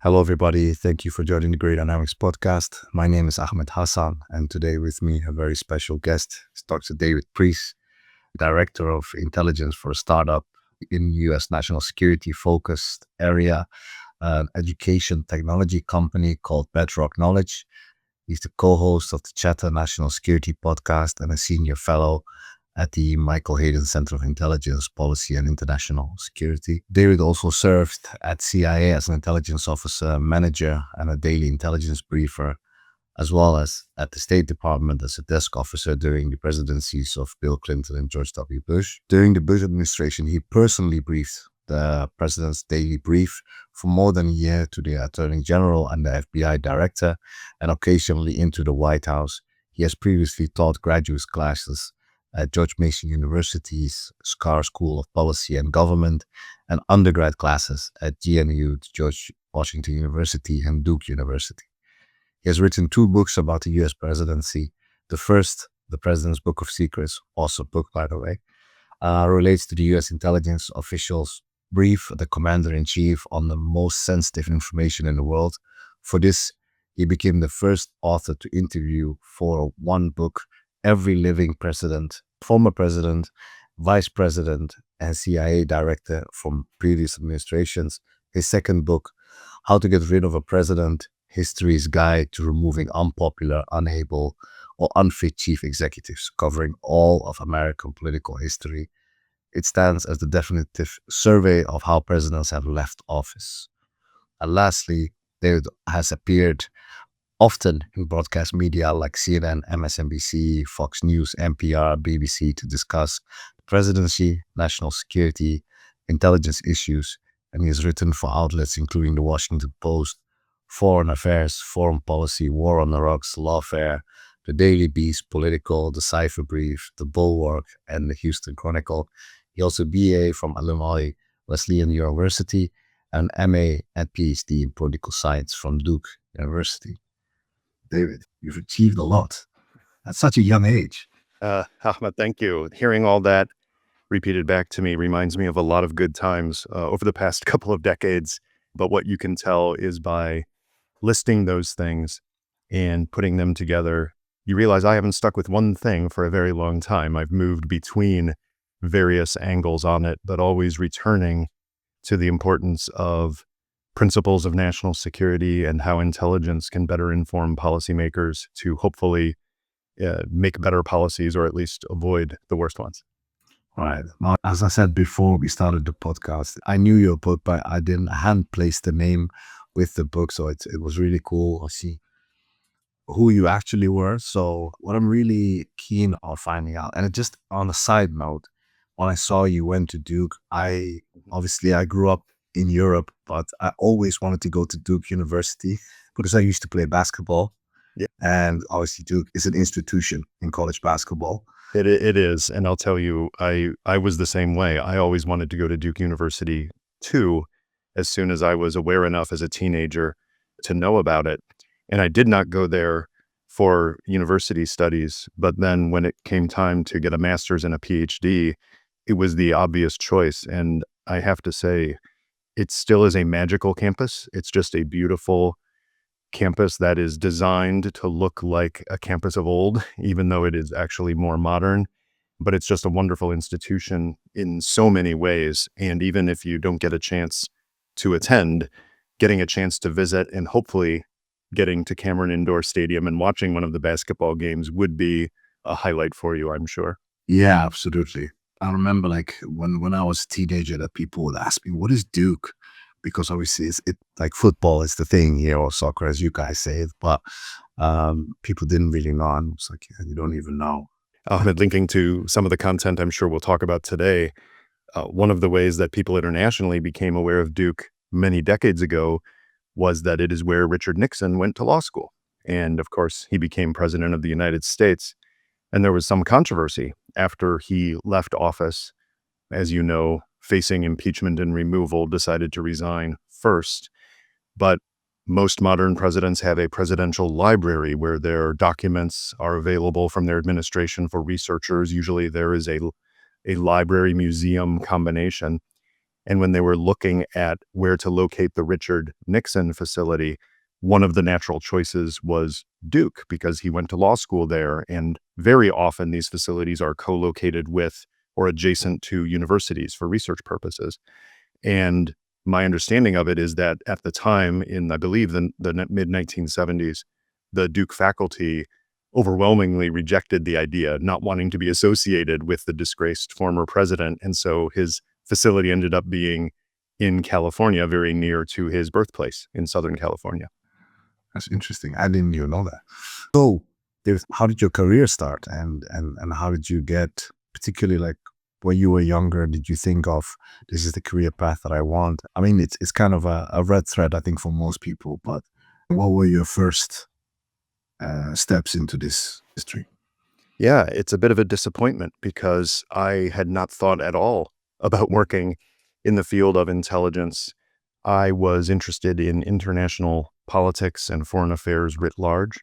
Hello, everybody. Thank you for joining the Great Dynamics podcast. My name is Ahmed Hassan, and today with me, a very special guest is Dr. David Priess, Director of Intelligence for a startup in U.S. national security focused area, an education technology company called Bedrock Knowledge. He's the co-host of the Chatter National Security podcast and a senior fellow at the Michael Hayden Center of Intelligence Policy and International Security. David also served at CIA as an intelligence officer, manager, and a daily intelligence briefer, as well as at the State Department as a desk officer during the presidencies of Bill Clinton and George W. Bush. During the Bush administration, he personally briefed the president's daily brief for more than a year to the Attorney General and the FBI Director, and occasionally into the White House. He has previously taught graduate classes at George Mason University's Scar School of Policy and Government, and undergrad classes at GNU, George Washington University, and Duke University. He has written 2 books about the U.S. presidency. The first, The President's Book of Secrets, awesome book, by the way, relates to the U.S. intelligence officials brief the commander-in-chief on the most sensitive information in the world. For this, he became the first author to interview for one book every living president, former president, vice president, and CIA director from previous administrations. His second book, How to Get Rid of a President, History's Guide to Removing Unpopular, Unable, or Unfit Chief Executives, covering all of American political history. It stands as the definitive survey of how presidents have left office. And lastly, David has appeared often in broadcast media like CNN, MSNBC, Fox News, NPR, BBC to discuss the presidency, national security, intelligence issues, and he has written for outlets including the Washington Post, Foreign Affairs, Foreign Policy, War on the Rocks, Lawfare, the Daily Beast, Politico, the Cipher Brief, the Bulwark, and the Houston Chronicle. He also BA from Illinois Wesleyan University and MA and PhD in Political Science from Duke University. David, you've achieved a lot at such a young age. Ahmed, thank you. Hearing all that repeated back to me reminds me of a lot of good times over the past couple of decades. But what you can tell is by listing those things and putting them together, you realize I haven't stuck with one thing for a very long time. I've moved between various angles on it, but always returning to the importance of principles of national security and how intelligence can better inform policymakers to hopefully make better policies or at least avoid the worst ones. Right. Now, as I said before we started the podcast, I knew your book, but I hadn't placed the name with the book, so it was really cool to see who you actually were. So what I'm really keen on finding out, and just on a side note, when I saw you went to Duke, I grew up in Europe, but I always wanted to go to Duke University because I used to play basketball. Yeah. And obviously Duke is an institution in college basketball. It is. And I'll tell you, I was the same way. I always wanted to go to Duke University too, as soon as I was aware enough as a teenager to know about it. And I did not go there for university studies. But then when it came time to get a master's and a PhD, it was the obvious choice. And I have to say, it still is a magical campus. It's just a beautiful campus that is designed to look like a campus of old, even though it is actually more modern. But it's just a wonderful institution in so many ways. And even if you don't get a chance to attend, getting a chance to visit and hopefully getting to Cameron Indoor Stadium and watching one of the basketball games would be a highlight for you, I'm sure. Yeah, absolutely. I remember like when I was a teenager that people would ask me, what is Duke? Because obviously it's like football is the thing here, or soccer as you guys say it, but people didn't really know. And it's like, yeah, you don't even know. Linking to some of the content I'm sure we'll talk about today, one of the ways that people internationally became aware of Duke many decades ago was that it is where Richard Nixon went to law school. And of course, he became president of the United States. And there was some controversy after he left office, as you know, facing impeachment and removal, decided to resign first. But most modern presidents have a presidential library where their documents are available from their administration for researchers. Usually there is a library museum combination. And when they were looking at where to locate the Richard Nixon facility, one of the natural choices was Duke, because he went to law school there. And very often these facilities are co-located with or adjacent to universities for research purposes. And my understanding of it is that at the time, in I believe the mid 1970s, the Duke faculty overwhelmingly rejected the idea, not wanting to be associated with the disgraced former president. And so his facility ended up being in California, very near to his birthplace in Southern California. That's interesting. I didn't even know that. So, how did your career start, and how did you get, particularly like when you were younger, did you think of this is the career path that I want? I mean, it's kind of a red thread, I think, for most people. But what were your first steps into this history? Yeah, it's a bit of a disappointment because I had not thought at all about working in the field of intelligence. I was interested in international politics and foreign affairs writ large.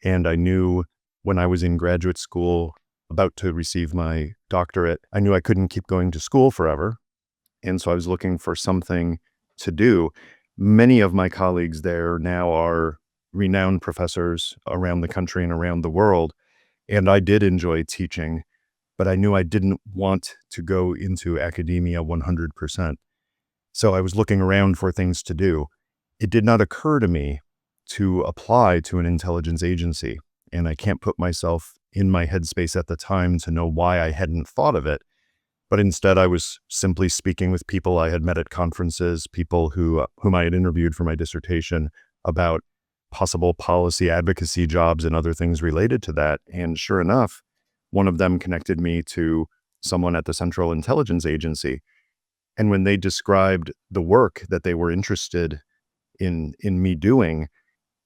And I knew when I was in graduate school, about to receive my doctorate, I knew I couldn't keep going to school forever. And so I was looking for something to do. Many of my colleagues there now are renowned professors around the country and around the world. And I did enjoy teaching, but I knew I didn't want to go into academia 100%. So I was looking around for things to do. It did not occur to me to apply to an intelligence agency, and I can't put myself in my headspace at the time to know why I hadn't thought of it. But instead, I was simply speaking with people I had met at conferences, people whom I had interviewed for my dissertation about possible policy advocacy jobs and other things related to that. And sure enough, one of them connected me to someone at the Central Intelligence Agency. And when they described the work that they were interested in me doing,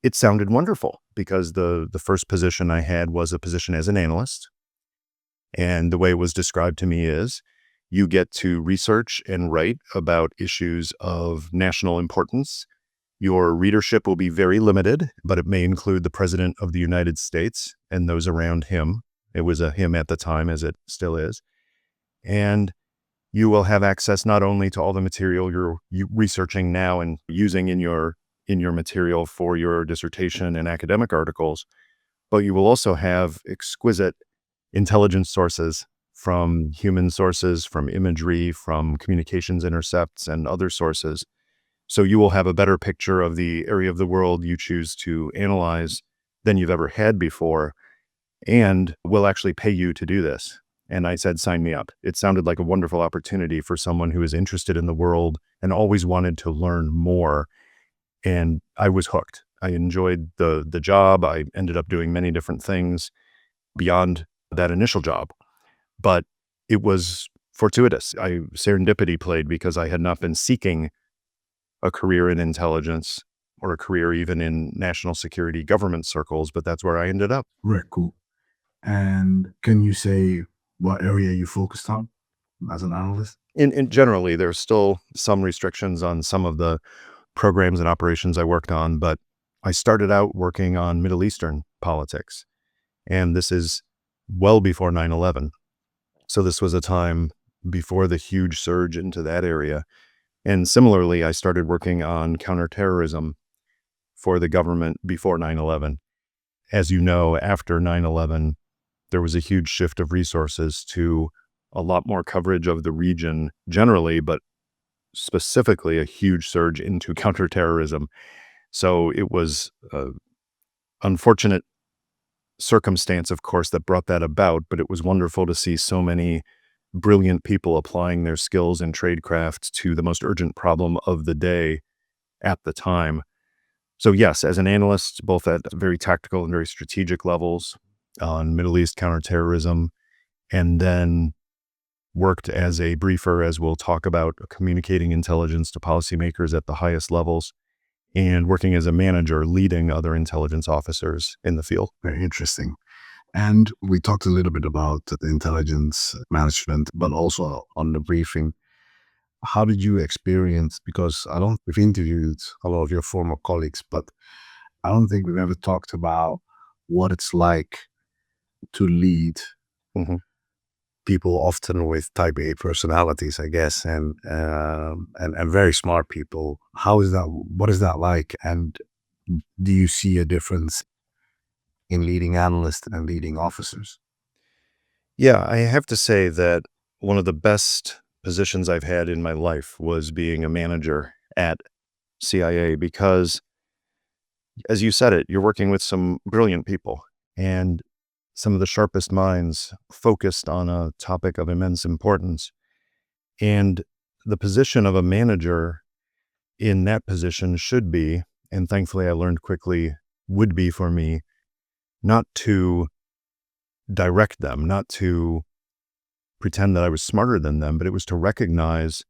it sounded wonderful because the first position I had was a position as an analyst. And the way it was described to me is you get to research and write about issues of national importance. Your readership will be very limited, but it may include the President of the United States and those around him. It was a him at the time, as it still is. And you will have access not only to all the material you're researching now and using in your material for your dissertation and academic articles, but you will also have exquisite intelligence sources from human sources, from imagery, from communications intercepts, and other sources. So you will have a better picture of the area of the world you choose to analyze than you've ever had before, and we'll actually pay you to do this. And I said, sign me up. It sounded like a wonderful opportunity for someone who is interested in the world and always wanted to learn more. And I was hooked. I enjoyed the job. I ended up doing many different things beyond that initial job. But it was fortuitous. Serendipity played because I had not been seeking a career in intelligence or a career even in national security government circles, but that's where I ended up. Very cool. And can you say what area you focused on as an analyst? In generally, there's still some restrictions on some of the programs and operations I worked on, but I started out working on Middle Eastern politics, and this is well before 9/11. So this was a time before the huge surge into that area. And similarly, I started working on counterterrorism for the government before 9/11. As you know, after 9/11, there was a huge shift of resources to a lot more coverage of the region generally, but specifically a huge surge into counterterrorism. So it was an unfortunate circumstance, of course, that brought that about, but it was wonderful to see so many brilliant people applying their skills and tradecraft to the most urgent problem of the day at the time. So yes, as an analyst, both at very tactical and very strategic levels on Middle East counterterrorism, and then worked as a briefer, as we'll talk about, communicating intelligence to policymakers at the highest levels, and working as a manager, leading other intelligence officers in the field. Very interesting. And we talked a little bit about the intelligence management, but also on the briefing. How did you experience, because we've interviewed a lot of your former colleagues, but I don't think we've ever talked about what it's like to lead Mhm. people often with type A personalities, I guess, and very smart people. How is that? What is that like? And do you see a difference in leading analysts and leading officers? Yeah, I have to say that one of the best positions I've had in my life was being a manager at CIA because, as you said it, you're working with some brilliant people and some of the sharpest minds focused on a topic of immense importance. And the position of a manager in that position should be, and thankfully I learned quickly would be for me, not to direct them, not to pretend that I was smarter than them, but it was to recognize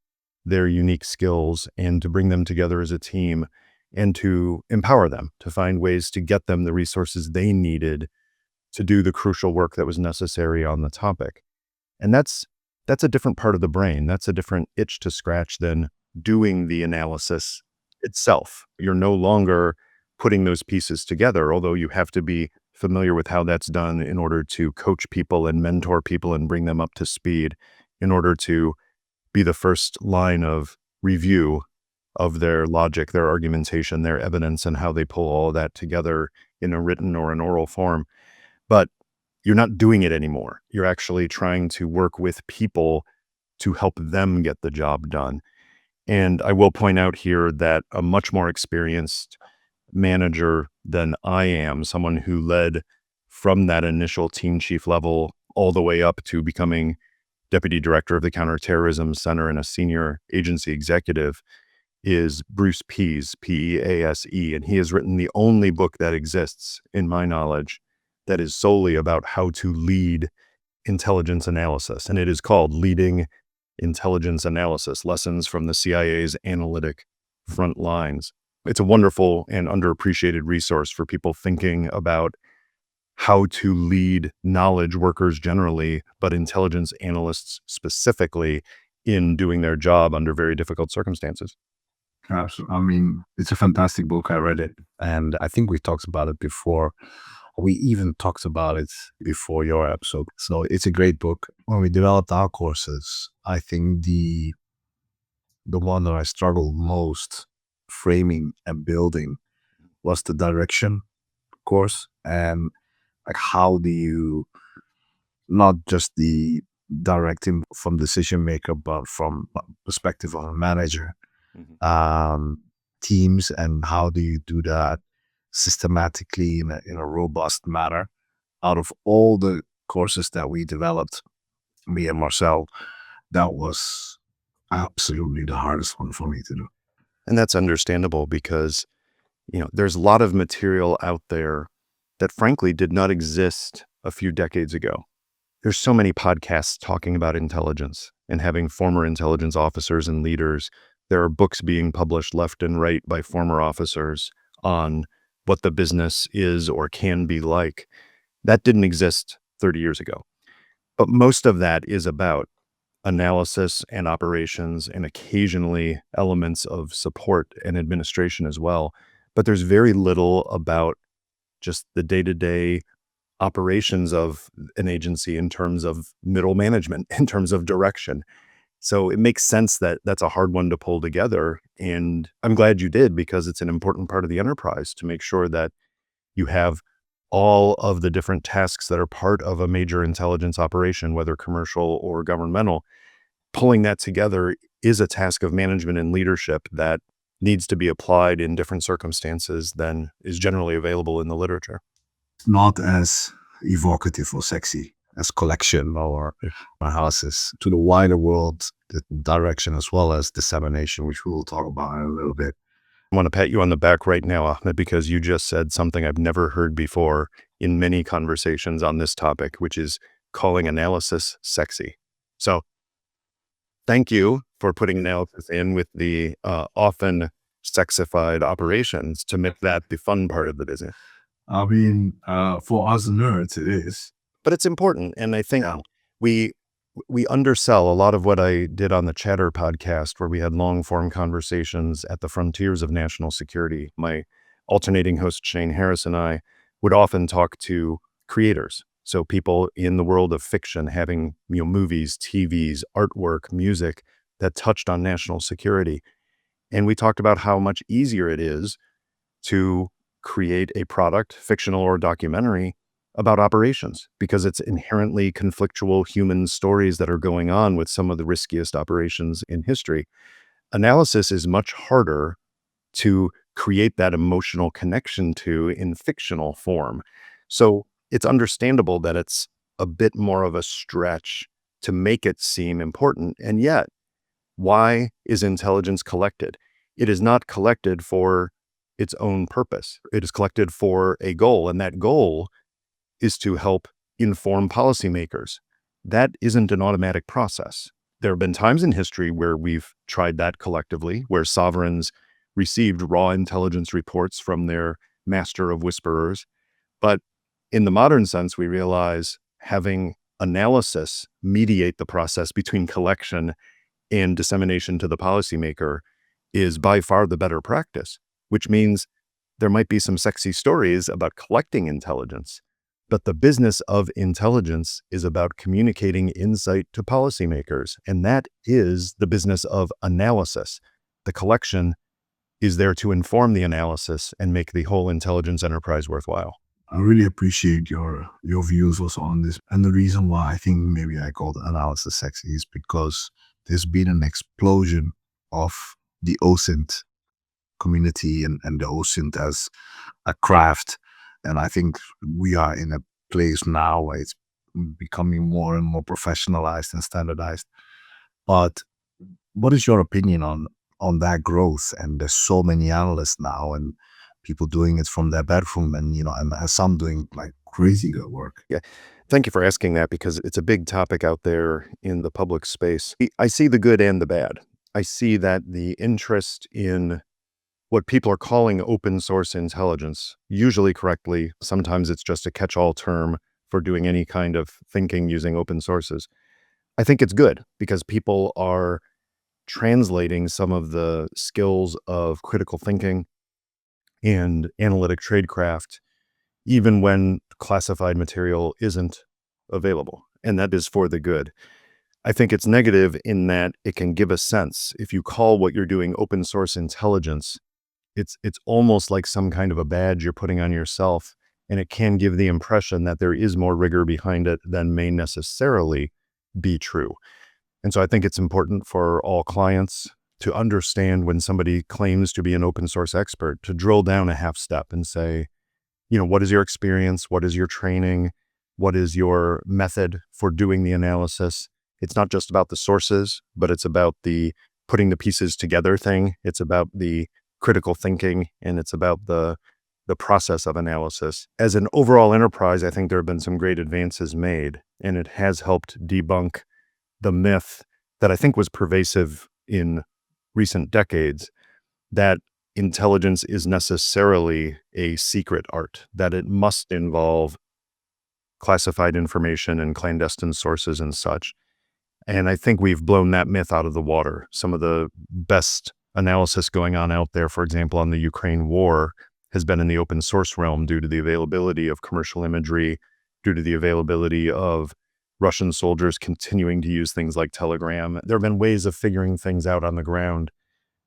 their unique skills and to bring them together as a team and to empower them, to find ways to get them the resources they needed to do the crucial work that was necessary on the topic. And that's a different part of the brain. That's a different itch to scratch than doing the analysis itself. You're no longer putting those pieces together, although you have to be familiar with how that's done in order to coach people and mentor people and bring them up to speed in order to be the first line of review of their logic, their argumentation, their evidence, and how they pull all of that together in a written or an oral form. But you're not doing it anymore. You're actually trying to work with people to help them get the job done. And I will point out here that a much more experienced manager than I am, someone who led from that initial team chief level all the way up to becoming deputy director of the Counterterrorism Center and a senior agency executive, is Bruce Pease, Pease, and he has written the only book that exists, in my knowledge, that is solely about how to lead intelligence analysis. And it is called Leading Intelligence Analysis, Lessons from the CIA's Analytic Front Lines. It's a wonderful and underappreciated resource for people thinking about how to lead knowledge workers generally, but intelligence analysts specifically in doing their job under very difficult circumstances. Absolutely. I mean, it's a fantastic book. I read it, and I think we talked about it before. We even talked about it before your episode. So it's a great book. When we developed our courses, I think the one that I struggled most framing and building was the direction course. And like, how do you not just the directing from decision maker, but from perspective of a manager, Mhm. um, teams, and how do you do that systematically in a robust manner? Out of all the courses that we developed, me and Marcel, that was absolutely the hardest one for me to do. And that's understandable because, there's a lot of material out there that frankly did not exist a few decades ago. There's so many podcasts talking about intelligence and having former intelligence officers and leaders. There are books being published left and right by former officers on what the business is or can be like. That didn't exist 30 years ago. But most of that is about analysis and operations and occasionally elements of support and administration as well. But there's very little about just the day-to-day operations of an agency in terms of middle management, in terms of direction. So it makes sense that that's a hard one to pull together. And I'm glad you did, because it's an important part of the enterprise to make sure that you have all of the different tasks that are part of a major intelligence operation, whether commercial or governmental. Pulling that together is a task of management and leadership that needs to be applied in different circumstances than is generally available in the literature. Not as evocative or sexy as collection or houses to the wider world, the direction as well as dissemination, which we will talk about in a little bit. I want to pat you on the back right now, Ahmed, because you just said something I've never heard before in many conversations on this topic, which is calling analysis sexy. So thank you for putting analysis in with the often sexified operations to make that the fun part of the business. I mean, for us nerds, it is. But it's important. And I think Yeah. we undersell a lot of what I did on the Chatter podcast, where we had long form conversations at the frontiers of national security. My alternating host, Shane Harris, and I would often talk to creators. So people in the world of fiction having, movies, TVs, artwork, music that touched on national security. And we talked about how much easier it is to create a product, fictional or documentary, about operations because it's inherently conflictual human stories that are going on with some of the riskiest operations in history. Analysis is much harder to create that emotional connection to in fictional form. So it's understandable that it's a bit more of a stretch to make it seem important. And yet, why is intelligence collected? It is not collected for its own purpose. It is collected for a goal, and that goal is to help inform policymakers. That isn't an automatic process. There have been times in history where we've tried that collectively, where sovereigns received raw intelligence reports from their master of whisperers. But in the modern sense, we realize having analysis mediate the process between collection and dissemination to the policymaker is by far the better practice, which means there might be some sexy stories about collecting intelligence, but the business of intelligence is about communicating insight to policymakers, and that is the business of analysis. The collection is there to inform the analysis and make the whole intelligence enterprise worthwhile. I really appreciate your views also on this. And the reason why I think maybe I called analysis sexy is because there's been an explosion of the OSINT community and the OSINT as a craft. And I think we are in a place now where it's becoming more and more professionalized and standardized. But what is your opinion on that growth? And there's so many analysts now and people doing it from their bedroom and some doing like crazy good work. Yeah. Thank you for asking that because it's a big topic out there in the public space. I see the good and the bad. I see that the interest in what people are calling open source intelligence, usually correctly, sometimes it's just a catch-all term for doing any kind of thinking using open sources. I think it's good because people are translating some of the skills of critical thinking and analytic tradecraft, even when classified material isn't available. And that is for the good. I think it's negative in that it can give a sense. If you call what you're doing open source intelligence, it's almost like some kind of a badge you're putting on yourself, and it can give the impression that there is more rigor behind it than may necessarily be true. And so I think it's important for all clients to understand when somebody claims to be an open source expert, to drill down a half step and say, what is your experience? What is your training? What is your method for doing the analysis? It's not just about the sources, but it's about the putting the pieces together thing. It's about the critical thinking, and it's about the process of analysis. As an overall enterprise, I think there have been some great advances made, and it has helped debunk the myth that I think was pervasive in recent decades, that intelligence is necessarily a secret art, that it must involve classified information and clandestine sources and such. And I think we've blown that myth out of the water. Some of the best analysis going on out there, for example, on the Ukraine war, has been in the open source realm due to the availability of commercial imagery, due to the availability of Russian soldiers continuing to use things like Telegram. There have been ways of figuring things out on the ground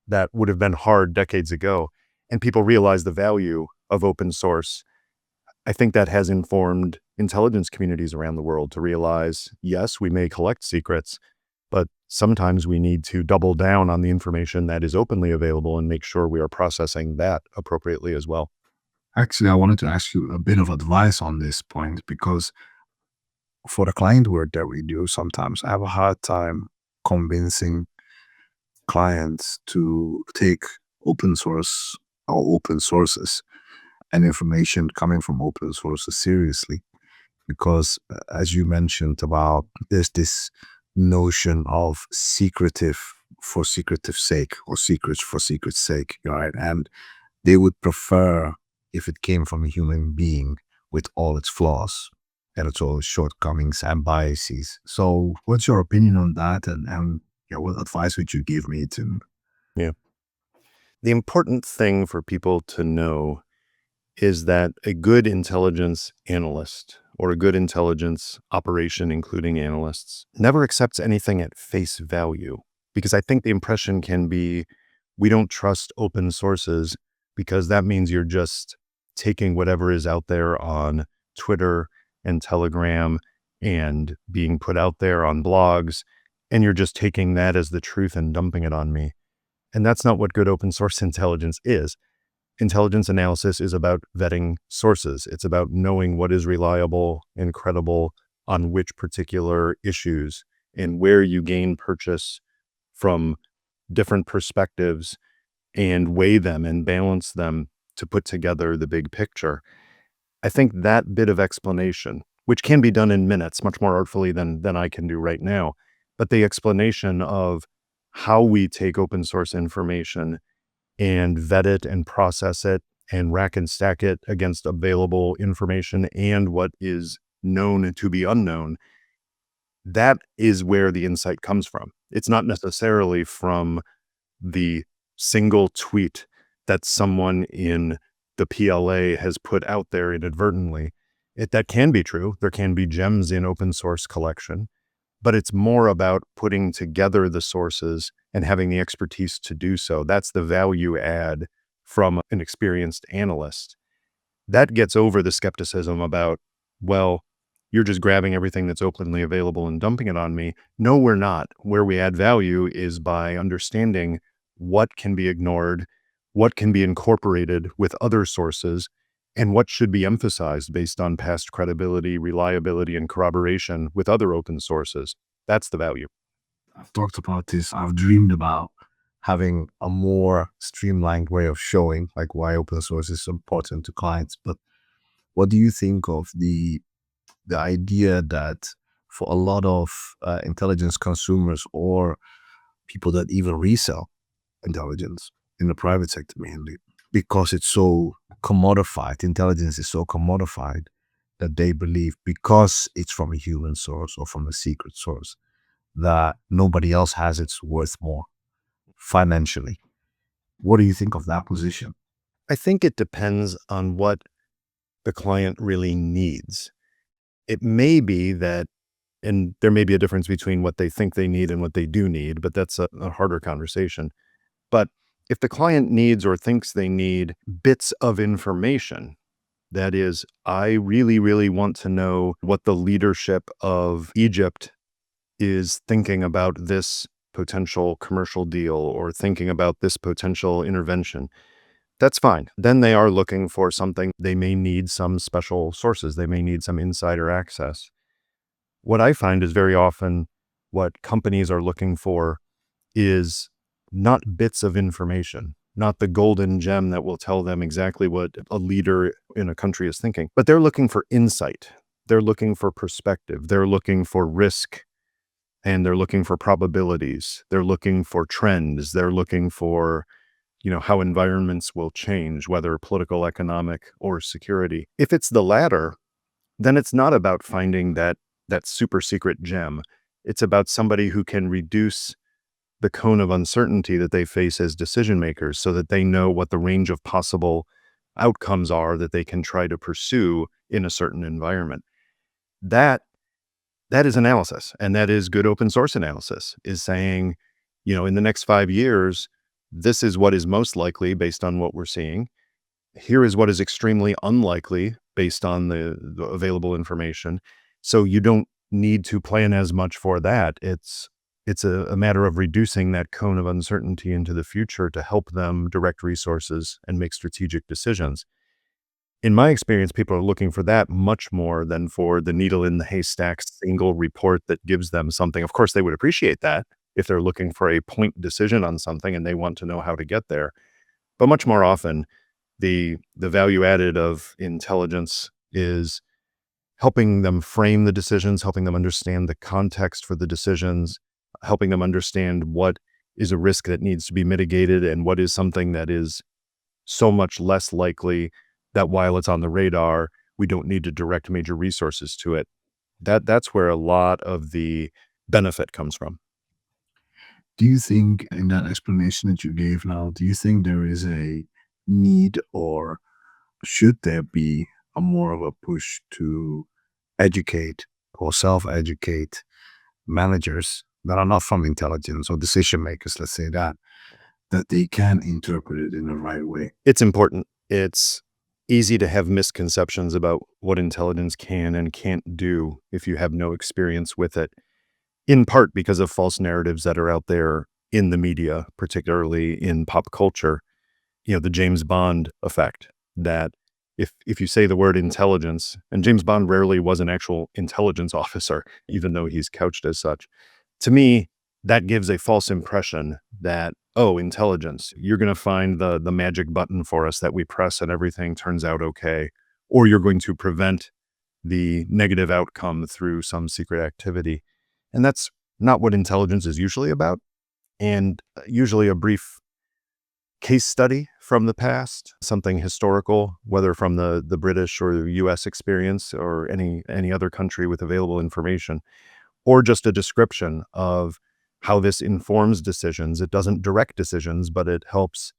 that would have been hard decades ago. And people realize the value of open source. I think that has informed intelligence communities around the world to realize, yes, we may collect secrets, but sometimes we need to double down on the information that is openly available and make sure we are processing that appropriately as well. Actually, I wanted to ask you a bit of advice on this point because for the client work that we do, sometimes I have a hard time convincing clients to take open source or open sources and information coming from open sources seriously. Because as you mentioned about there's this notion of secretive for secretive sake or secrets for secret's sake, right? And they would prefer if it came from a human being with all its flaws and its all its shortcomings and biases. So what's your opinion on that? And what advice would you give me to? Yeah. The important thing for people to know is that a good intelligence analyst or a good intelligence operation, including analysts, never accepts anything at face value. Because I think the impression can be, we don't trust open sources because that means you're just taking whatever is out there on Twitter and Telegram and being put out there on blogs, and you're just taking that as the truth and dumping it on me. And that's not what good open source intelligence is. Intelligence analysis is about vetting sources. It's about knowing what is reliable and credible on which particular issues and where you gain purchase from different perspectives and weigh them and balance them to put together the big picture. I think that bit of explanation, which can be done in minutes, much more artfully than I can do right now, but the explanation of how we take open source information and vet it and process it and rack and stack it against available information and what is known to be unknown, that is where the insight comes from. It's not necessarily from the single tweet that someone in the PLA has put out there inadvertently. That can be true. There can be gems in open source collection, but it's more about putting together the sources and having the expertise to do so. That's the value add from an experienced analyst. That gets over the skepticism about, well, you're just grabbing everything that's openly available and dumping it on me. No, we're not. Where we add value is by understanding what can be ignored, what can be incorporated with other sources, and what should be emphasized based on past credibility, reliability, and corroboration with other open sources. That's the value. I've talked about this. I've dreamed about having a more streamlined way of showing like why open source is important to clients. But what do you think of the idea that for a lot of intelligence consumers or people that even resell intelligence in the private sector mainly, because it's so commodified, intelligence is so commodified that they believe because it's from a human source or from a secret source that nobody else has it's worth more financially. What do you think of that position? I think it depends on what the client really needs. It may be that, and there may be a difference between what they think they need and what they do need, but that's a harder conversation. But if the client needs or thinks they need bits of information, that is, I really, really want to know what the leadership of Egypt is thinking about this potential commercial deal or thinking about this potential intervention, that's fine. Then they are looking for something. They may need some special sources. They may need some insider access. What I find is very often what companies are looking for is not bits of information, not the golden gem that will tell them exactly what a leader in a country is thinking, but they're looking for insight. They're looking for perspective. They're looking for risk, and they're looking for probabilities. They're looking for trends. They're looking for, how environments will change, whether political, economic, or security. If it's the latter, then it's not about finding that super secret gem. It's about somebody who can reduce the cone of uncertainty that they face as decision makers so that they know what the range of possible outcomes are that they can try to pursue in a certain environment. That is analysis, and that is good open source analysis, is saying, in the next 5 years, this is what is most likely based on what we're seeing. Here is what is extremely unlikely based on the available information. So you don't need to plan as much for that. It's a matter of reducing that cone of uncertainty into the future to help them direct resources and make strategic decisions. In my experience, people are looking for that much more than for the needle in the haystack single report that gives them something. Of course, they would appreciate that if they're looking for a point decision on something and they want to know how to get there. But much more often, the value added of intelligence is helping them frame the decisions, helping them understand the context for the decisions, helping them understand what is a risk that needs to be mitigated and what is something that is so much less likely that while it's on the radar, we don't need to direct major resources to it. That's where a lot of the benefit comes from. Do you think in that explanation that you gave now, do you think there is a need or should there be a more of a push to educate or self-educate managers that are not from intelligence or decision makers, let's say that they can interpret it in the right way? It's important. It's easy to have misconceptions about what intelligence can and can't do if you have no experience with it, in part because of false narratives that are out there in the media, particularly in pop culture. The James Bond effect, that if you say the word intelligence, and James Bond rarely was an actual intelligence officer, even though he's couched as such, to me, that gives a false impression that, oh, intelligence, you're going to find the magic button for us that we press and everything turns out okay, or you're going to prevent the negative outcome through some secret activity. And that's not what intelligence is usually about. And usually a brief case study from the past, something historical, whether from the British or the US experience or any other country with available information, or just a description of how this informs decisions. It doesn't direct decisions, but it helps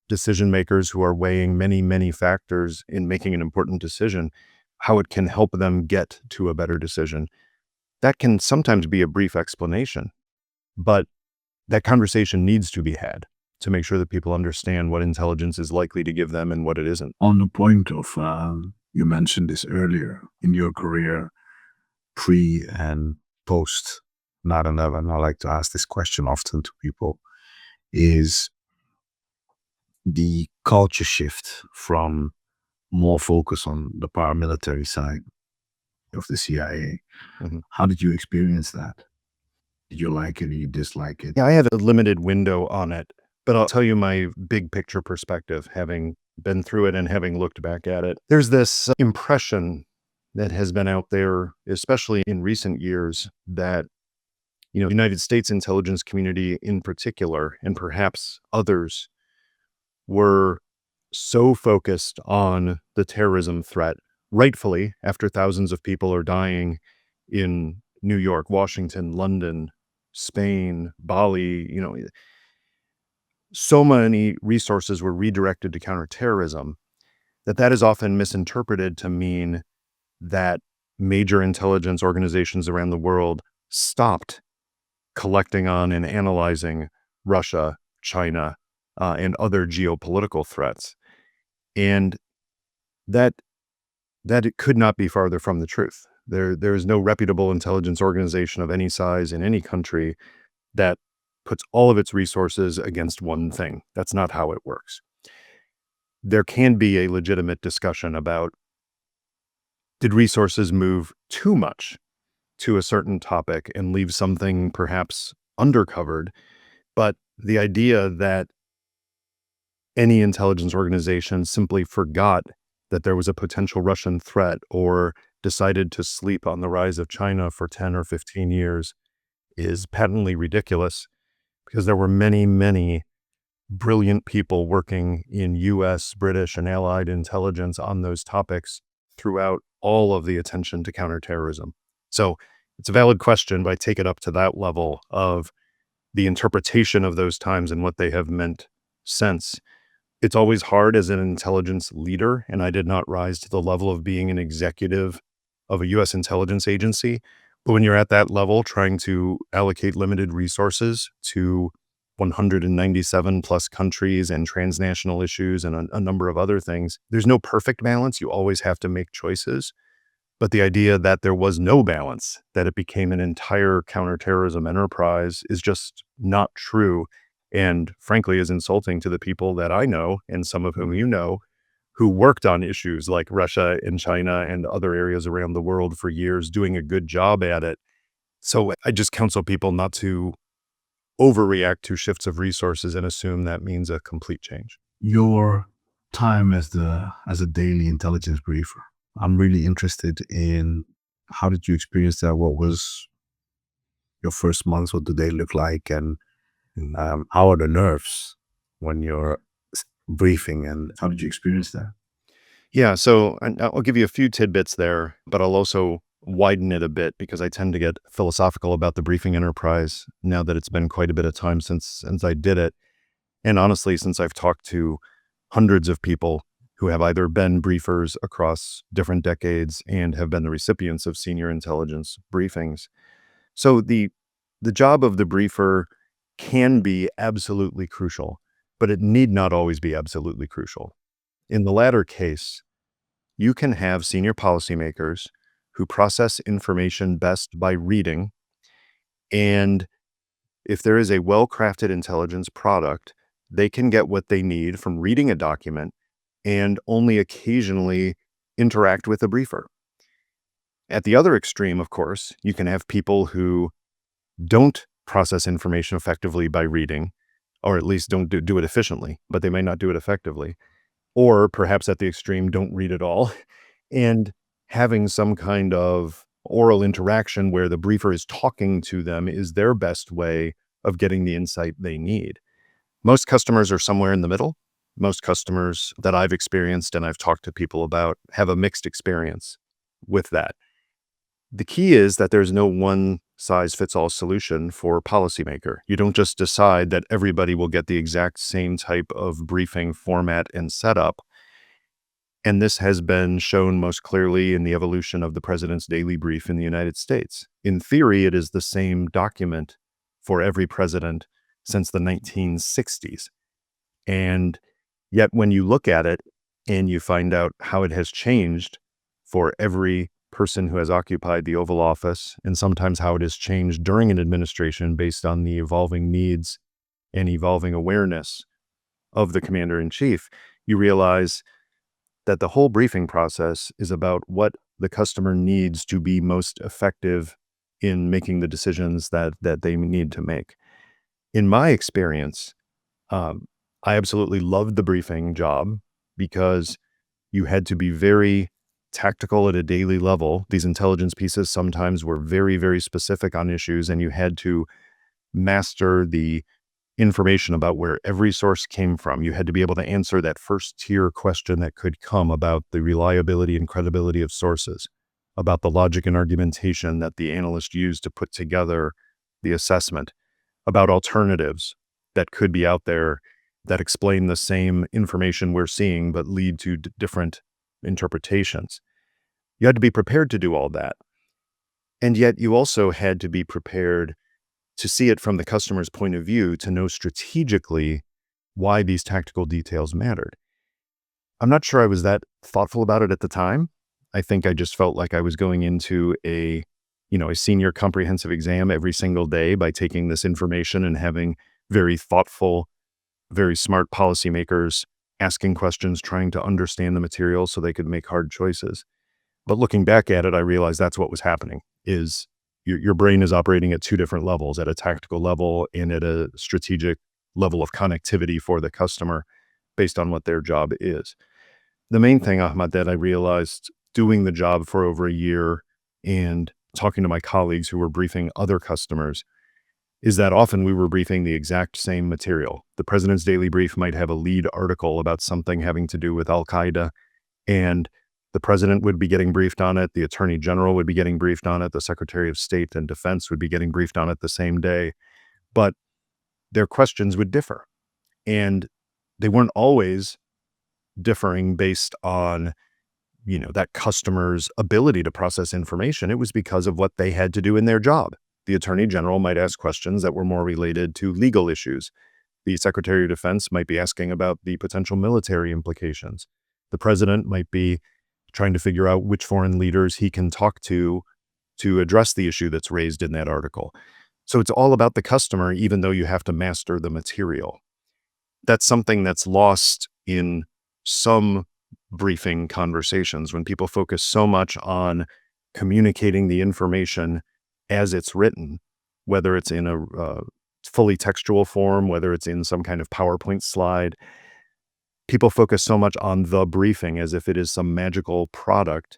decision makers who are weighing many, many factors in making an important decision, how it can help them get to a better decision. That can sometimes be a brief explanation, but that conversation needs to be had to make sure that people understand what intelligence is likely to give them and what it isn't. On the point of, you mentioned this earlier in your career, pre and post 9/11, I like to ask this question often to people, is the culture shift from more focus on the paramilitary side of the CIA. Mhm. How did you experience that? Did you like it? Did you dislike it? Yeah, I have a limited window on it, but I'll tell you my big picture perspective, having been through it and having looked back at it. There's this impression that has been out there, especially in recent years, that United States intelligence community in particular, and perhaps others, were so focused on the terrorism threat, rightfully, after thousands of people are dying in New York, Washington, London, Spain, Bali, so many resources were redirected to counterterrorism that is often misinterpreted to mean that major intelligence organizations around the world stopped collecting on and analyzing Russia, China, and other geopolitical threats. And that it could not be farther from the truth. There is no reputable intelligence organization of any size in any country that puts all of its resources against one thing. That's not how it works. There can be a legitimate discussion about, did resources move too much to a certain topic and leave something perhaps undercovered? But the idea that any intelligence organization simply forgot that there was a potential Russian threat or decided to sleep on the rise of China for 10 or 15 years is patently ridiculous, because there were many, many brilliant people working in US, British, and Allied intelligence on those topics throughout all of the attention to counterterrorism. So it's a valid question, but I take it up to that level of the interpretation of those times and what they have meant since. It's always hard as an intelligence leader, and I did not rise to the level of being an executive of a US intelligence agency. But when you're at that level, trying to allocate limited resources to 197 plus countries and transnational issues and a number of other things, there's no perfect balance. You always have to make choices. But the idea that there was no balance, that it became an entire counterterrorism enterprise, is just not true. And frankly, is insulting to the people that I know, and some of whom you know, who worked on issues like Russia and China and other areas around the world for years, doing a good job at it. So I just counsel people not to overreact to shifts of resources and assume that means a complete change. Your time as a daily intelligence briefer, I'm really interested in, how did you experience that? What was your first months? What do they look like? And how are the nerves when you're briefing? And how did you experience that? Yeah, so I'll give you a few tidbits there, but I'll also widen it a bit, because I tend to get philosophical about the briefing enterprise now that it's been quite a bit of time since I did it. And honestly, since I've talked to hundreds of people who have either been briefers across different decades and have been the recipients of senior intelligence briefings. So the job of the briefer can be absolutely crucial, but it need not always be absolutely crucial. In the latter case, you can have senior policymakers who process information best by reading, and if there is a well-crafted intelligence product, they can get what they need from reading a document and only occasionally interact with a briefer. At the other extreme, of course, you can have people who don't process information effectively by reading, or at least don't do it efficiently, but they may not do it effectively. Or perhaps at the extreme, don't read at all. And having some kind of oral interaction where the briefer is talking to them is their best way of getting the insight they need. Most customers are somewhere in the middle. Most customers that I've experienced and I've talked to people about have a mixed experience with that. The key is that there's no one size fits all solution for policymaker. You don't just decide that everybody will get the exact same type of briefing format and setup. And this has been shown most clearly in the evolution of the president's daily brief in the United States. In theory, it is the same document for every president since the 1960s. And yet when you look at it and you find out how it has changed for every person who has occupied the Oval Office, and sometimes how it has changed during an administration based on the evolving needs and evolving awareness of the commander-in-chief, you realize that the whole briefing process is about what the customer needs to be most effective in making the decisions that they need to make. In my experience, I absolutely loved the briefing job because you had to be very tactical at a daily level. These intelligence pieces sometimes were very, very specific on issues, and you had to master the information about where every source came from. You had to be able to answer that first tier question that could come about the reliability and credibility of sources, about the logic and argumentation that the analyst used to put together the assessment, about alternatives that could be out there that explain the same information we're seeing but lead to different interpretations. You had to be prepared to do all that. And yet you also had to be prepared to see it from the customer's point of view, to know strategically why these tactical details mattered. I'm not sure I was that thoughtful about it at the time. I think I just felt like I was going into a senior comprehensive exam every single day by taking this information and having very thoughtful, very smart policymakers asking questions, trying to understand the material so they could make hard choices. But looking back at it, I realized that's what was happening, is your brain is operating at two different levels, at a tactical level and at a strategic level of connectivity for the customer based on what their job is. The main thing, Ahmad, that I realized doing the job for over a year and talking to my colleagues who were briefing other customers is that often we were briefing the exact same material. The president's daily brief might have a lead article about something having to do with Al-Qaeda, and the president would be getting briefed on it. The attorney general would be getting briefed on it. The secretary of state and defense would be getting briefed on it the same day. But their questions would differ. And they weren't always differing based on, that customer's ability to process information. It was because of what they had to do in their job. The attorney general might ask questions that were more related to legal issues. The secretary of defense might be asking about the potential military implications. The president might be trying to figure out which foreign leaders he can talk to address the issue that's raised in that article. So it's all about the customer, even though you have to master the material. That's something that's lost in some briefing conversations when people focus so much on communicating the information as it's written, whether it's in a fully textual form, whether it's in some kind of PowerPoint slide. People focus so much on the briefing as if it is some magical product,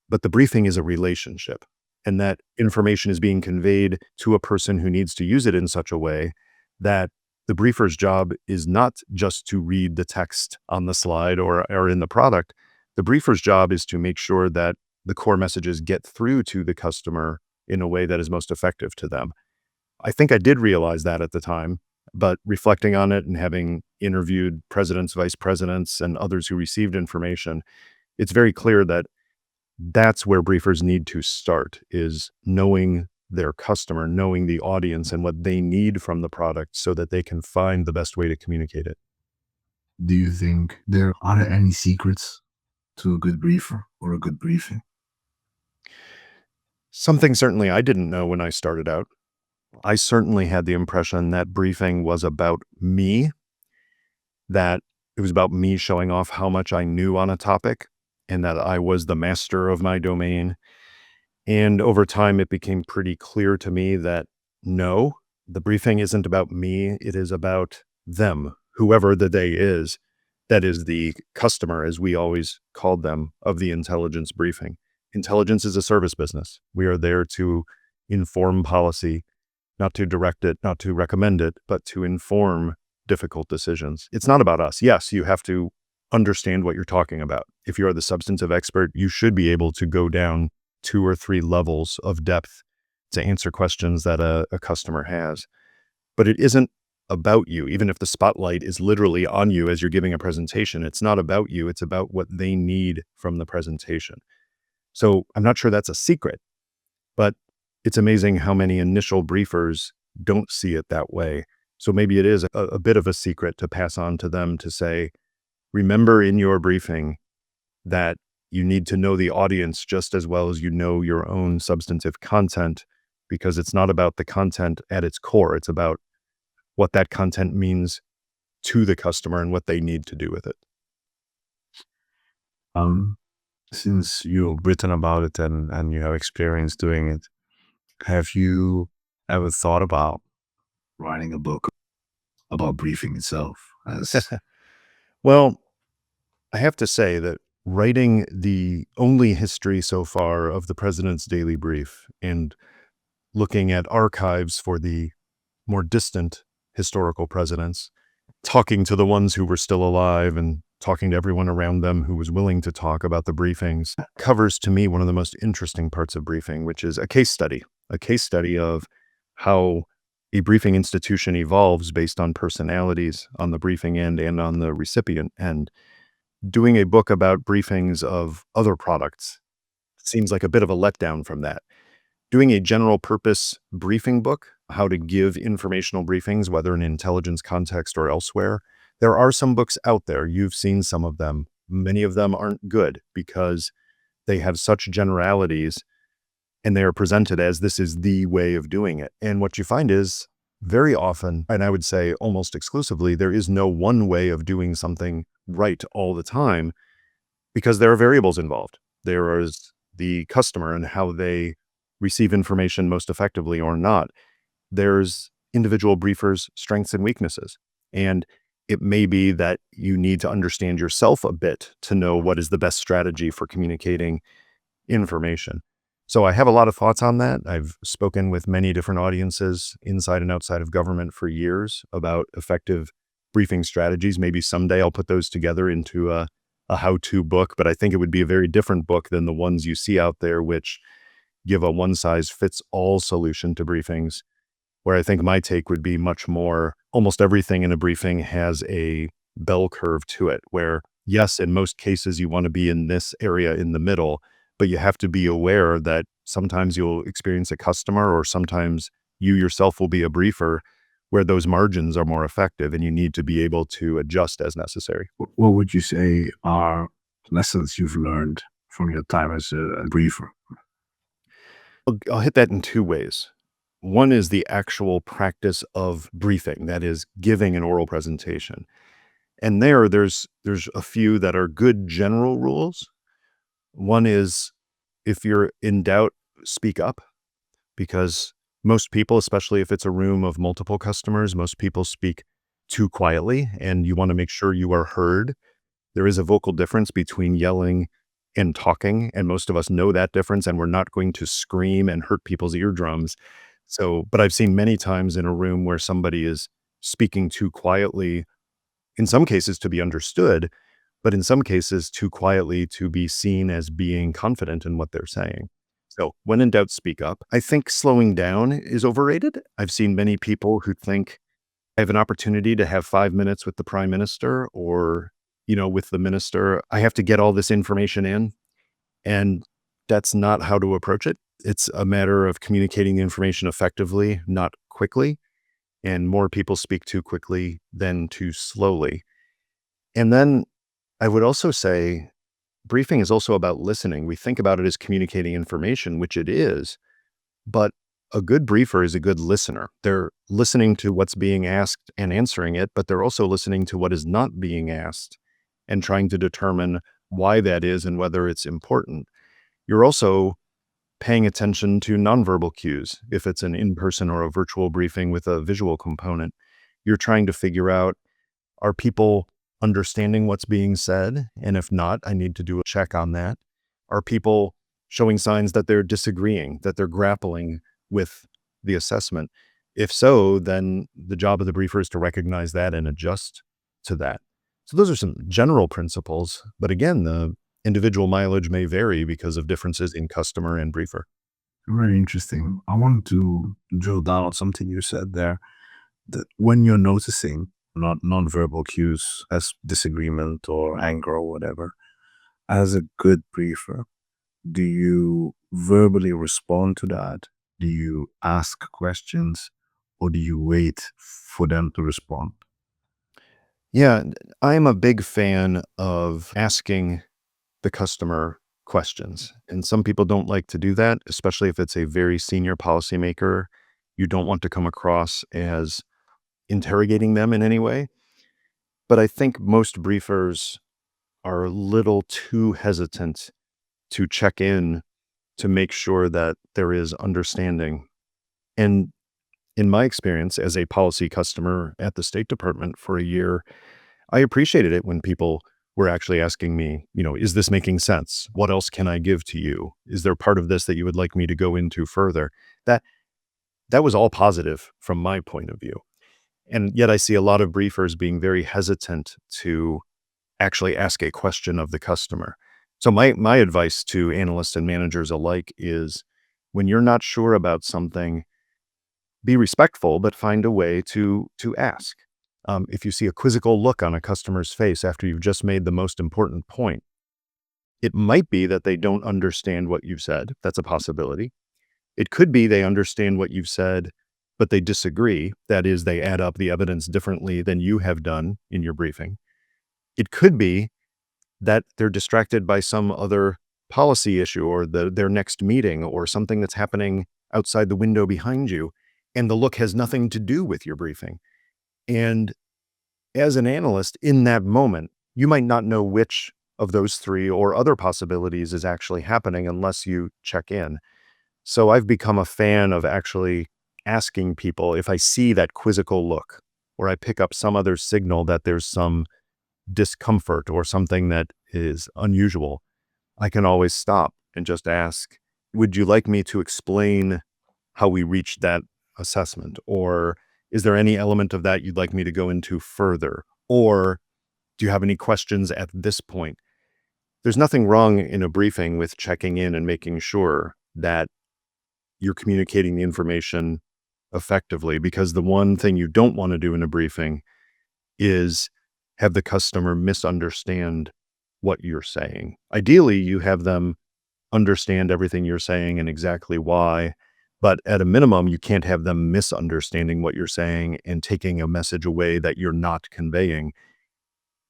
but the briefing is a relationship, and that information is being conveyed to a person who needs to use it in such a way that the briefer's job is not just to read the text on the slide or in the product. The briefer's job is to make sure that the core messages get through to the customer in a way that is most effective to them. I think I did realize that at the time, but reflecting on it and having interviewed presidents, vice presidents, and others who received information, it's very clear that that's where briefers need to start, is knowing their customer, knowing the audience and what they need from the product so that they can find the best way to communicate it. Do you think there are any secrets to a good briefer or a good briefing? Something certainly I didn't know when I started out. I certainly had the impression that briefing was about me, that it was about me showing off how much I knew on a topic and that I was the master of my domain. And over time, it became pretty clear to me that no, the briefing isn't about me. It is about them, whoever the they is. That is the customer, as we always called them, of the intelligence briefing. Intelligence is a service business. We are there to inform policy, not to direct it, not to recommend it, but to inform difficult decisions. It's not about us. Yes, you have to understand what you're talking about. If you are the substantive expert, you should be able to go down 2 or 3 levels of depth to answer questions that a customer has. But it isn't about you. Even if the spotlight is literally on you as you're giving a presentation, it's not about you. It's about what they need from the presentation. So I'm not sure that's a secret, but it's amazing how many initial briefers don't see it that way. So maybe it is a bit of a secret to pass on to them to say, remember in your briefing that you need to know the audience just as well as you know your own substantive content, because it's not about the content at its core. It's about what that content means to the customer and what they need to do with it. Since you've written about it and you have experience doing it, have you ever thought about writing a book about briefing itself? As Well, I have to say that writing the only history so far of the president's daily brief and looking at archives for the more distant historical presidents, talking to the ones who were still alive and talking to everyone around them who was willing to talk about the briefings, covers to me one of the most interesting parts of briefing, which is a case study of how a briefing institution evolves based on personalities on the briefing end and on the recipient end. Doing a book about briefings of other products seems like a bit of a letdown from that. Doing a general purpose briefing book, how to give informational briefings, whether in intelligence context or elsewhere, there are some books out there. You've seen some of them. Many of them aren't good because they have such generalities and they are presented as this is the way of doing it. And what you find is very often, and I would say almost exclusively, there is no one way of doing something right all the time because there are variables involved. There is the customer and how they receive information most effectively or not. There's individual briefers' strengths and weaknesses. And it may be that you need to understand yourself a bit to know what is the best strategy for communicating information. So I have a lot of thoughts on that. I've spoken with many different audiences inside and outside of government for years about effective briefing strategies. Maybe someday I'll put those together into a how-to book, but I think it would be a very different book than the ones you see out there, which give a one-size-fits-all solution to briefings, where I think my take would be much more, almost everything in a briefing has a bell curve to it, where yes, in most cases you want to be in this area in the middle, but you have to be aware that sometimes you'll experience a customer or sometimes you yourself will be a briefer where those margins are more effective and you need to be able to adjust as necessary. what would you say are lessons you've learned from your time as a briefer? I'll hit that in 2 ways. One is the actual practice of briefing, that is giving an oral presentation. And there's a few that are good general rules. One is if you're in doubt, speak up, because most people, especially if it's a room of multiple customers, most people speak too quietly and you want to make sure you are heard. There is a vocal difference between yelling and talking, and most of us know that difference, and we're not going to scream and hurt people's eardrums. So, but I've seen many times in a room where somebody is speaking too quietly, in some cases to be understood, but in some cases too quietly to be seen as being confident in what they're saying. So when in doubt, speak up. I think slowing down is overrated. I've seen many people who think I have an opportunity to have 5 minutes with the prime minister or, with the minister. I have to get all this information in. And that's not how to approach it. It's a matter of communicating the information effectively, not quickly. And more people speak too quickly than too slowly. And then I would also say briefing is also about listening. We think about it as communicating information, which it is, but a good briefer is a good listener. They're listening to what's being asked and answering it, but they're also listening to what is not being asked and trying to determine why that is and whether it's important. You're also paying attention to nonverbal cues. If it's an in-person or a virtual briefing with a visual component, you're trying to figure out, are people understanding what's being said? And if not, I need to do a check on that. Are people showing signs that they're disagreeing, that they're grappling with the assessment? If so, then the job of the briefer is to recognize that and adjust to that. So those are some general principles. But again, the individual mileage may vary because of differences in customer and briefer. Very interesting. I wanted to drill down on something you said there. That when you're noticing not nonverbal cues as disagreement or anger or whatever, as a good briefer, do you verbally respond to that? Do you ask questions or do you wait for them to respond? Yeah, I'm a big fan of asking the customer questions. And some people don't like to do that, especially if it's a very senior policymaker. You don't want to come across as interrogating them in any way. But I think most briefers are a little too hesitant to check in to make sure that there is understanding. And in my experience as a policy customer at the State Department for a year, I appreciated it when people were actually asking me, is this making sense? What else can I give to you? Is there part of this that you would like me to go into further? That that was all positive from my point of view. And yet I see a lot of briefers being very hesitant to actually ask a question of the customer. So my advice to analysts and managers alike is when you're not sure about something, be respectful, but find a way to ask. If you see a quizzical look on a customer's face after you've just made the most important point, it might be that they don't understand what you've said. That's a possibility. It could be they understand what you've said, but they disagree. That is, they add up the evidence differently than you have done in your briefing. It could be that they're distracted by some other policy issue or their next meeting or something that's happening outside the window behind you, and the look has nothing to do with your briefing. And as an analyst in that moment, you might not know which of those three or other possibilities is actually happening unless you check in. So I've become a fan of actually asking people if I see that quizzical look or I pick up some other signal that there's some discomfort or something that is unusual, I can always stop and just ask, would you like me to explain how we reached that assessment? Or is there any element of that you'd like me to go into further? Or do you have any questions at this point? There's nothing wrong in a briefing with checking in and making sure that you're communicating the information effectively, because the one thing you don't want to do in a briefing is have the customer misunderstand what you're saying. Ideally, you have them understand everything you're saying and exactly why, but at a minimum, you can't have them misunderstanding what you're saying and taking a message away that you're not conveying.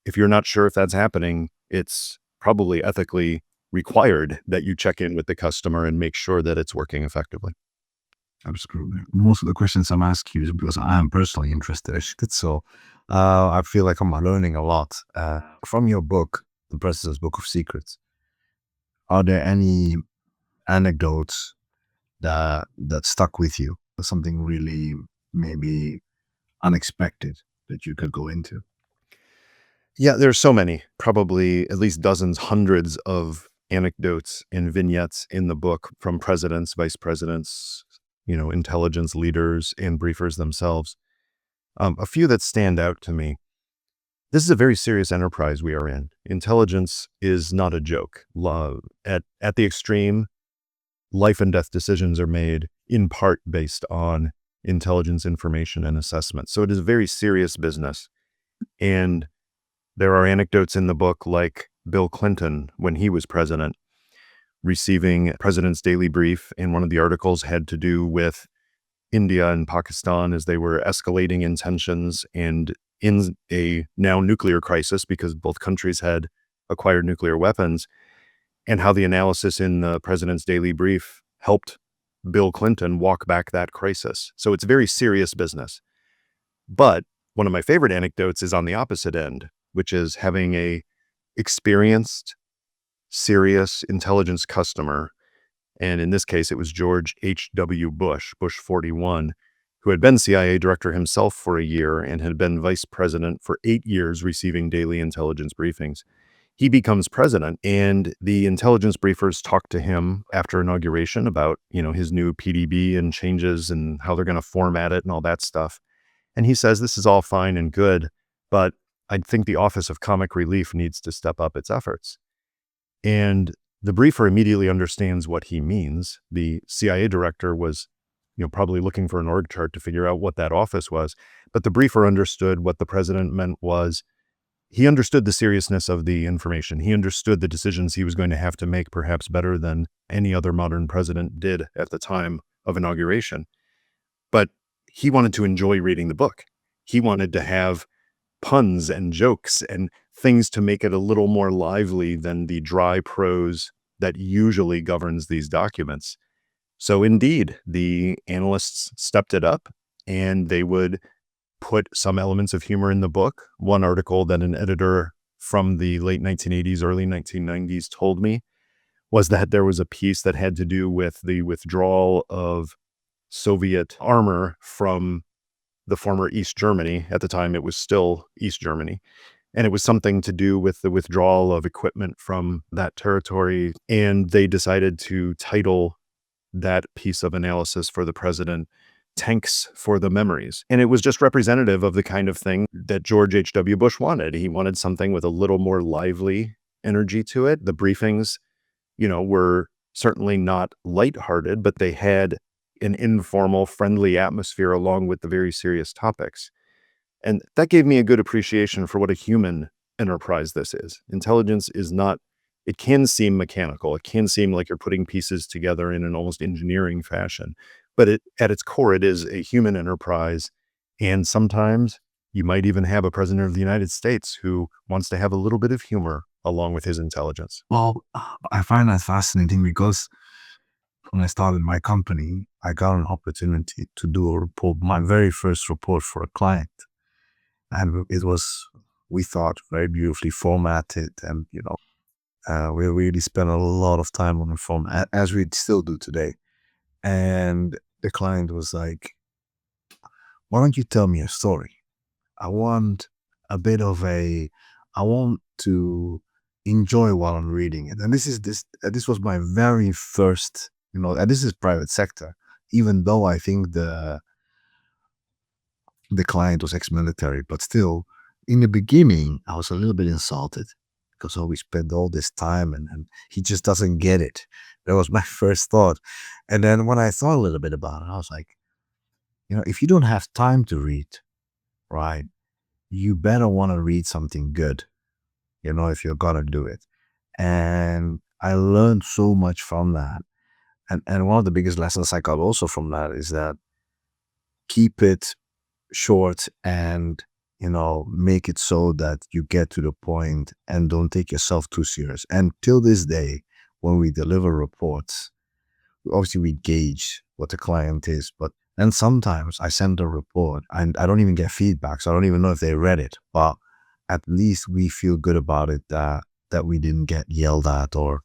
If you're not sure if that's happening, it's probably ethically required that you check in with the customer and make sure that it's working effectively. Absolutely. Most of the questions I'm asking you is because I am personally interested. So I feel like I'm learning a lot. From your book, The President's Book of Secrets, are there any anecdotes that stuck with you? Something really maybe unexpected that you could go into? Yeah, there's so many, probably at least dozens, hundreds of anecdotes and vignettes in the book from presidents, vice presidents, intelligence leaders and briefers themselves. A few that stand out to me. This is a very serious enterprise we are in. Intelligence is not a joke. At the extreme, life and death decisions are made in part based on intelligence information and assessment. So it is a very serious business. And there are anecdotes in the book like Bill Clinton, when he was president, receiving President's Daily Brief. And one of the articles had to do with India and Pakistan as they were escalating in tensions and in a now nuclear crisis because both countries had acquired nuclear weapons, and how the analysis in the President's Daily Brief helped Bill Clinton walk back that crisis. So it's very serious business. But one of my favorite anecdotes is on the opposite end, which is having a experienced, serious intelligence customer. And in this case, it was George H.W. Bush, Bush 41, who had been CIA director himself for a year and had been vice president for 8 years, receiving daily intelligence briefings. He becomes president, and the intelligence briefers talk to him after inauguration about, his new PDB and changes and how they're going to format it and all that stuff. And he says, this is all fine and good, but I think the Office of Comic Relief needs to step up its efforts. And the briefer immediately understands what he means. The CIA director was, probably looking for an org chart to figure out what that office was. But the briefer understood what the president meant was, he understood the seriousness of the information. He understood the decisions he was going to have to make perhaps better than any other modern president did at the time of inauguration. But he wanted to enjoy reading the book. He wanted to have puns and jokes and things to make it a little more lively than the dry prose that usually governs these documents. So indeed, the analysts stepped it up, and they would put some elements of humor in the book. One article that an editor from the late 1980s, early 1990s told me was that there was a piece that had to do with the withdrawal of Soviet armor from the former East Germany. At the time, it was still East Germany. And it was something to do with the withdrawal of equipment from that territory. And they decided to title that piece of analysis for the president, Tanks for the Memories. And it was just representative of the kind of thing that George H.W. Bush wanted. He wanted something with a little more lively energy to it. The briefings, were certainly not lighthearted, but they had an informal, friendly atmosphere along with the very serious topics. And that gave me a good appreciation for what a human enterprise this is. Intelligence is not, it can seem mechanical. It can seem like you're putting pieces together in an almost engineering fashion. But at its core, it is a human enterprise. And sometimes you might even have a president of the United States who wants to have a little bit of humor along with his intelligence. Well, I find that fascinating because when I started my company, I got an opportunity to do a report, my very first report for a client. And it was, we thought, very beautifully formatted. And, we really spent a lot of time on the form, as we still do today. And the client was like, why don't you tell me a story? I want I want to enjoy while I'm reading it. And this was my very first, and this is private sector, even though I think the client was ex-military, but still, in the beginning, I was a little bit insulted because we spent all this time and he just doesn't get it. That was my first thought. And then when I thought a little bit about it, I was like, if you don't have time to read, right, you better want to read something good, if you're going to do it. And I learned so much from that. And one of the biggest lessons I got also from that is that keep it short and, make it so that you get to the point and don't take yourself too serious. And till this day, when we deliver reports, obviously we gauge what the client is, but then sometimes I send a report and I don't even get feedback. So I don't even know if they read it, but at least we feel good about it, that we didn't get yelled at or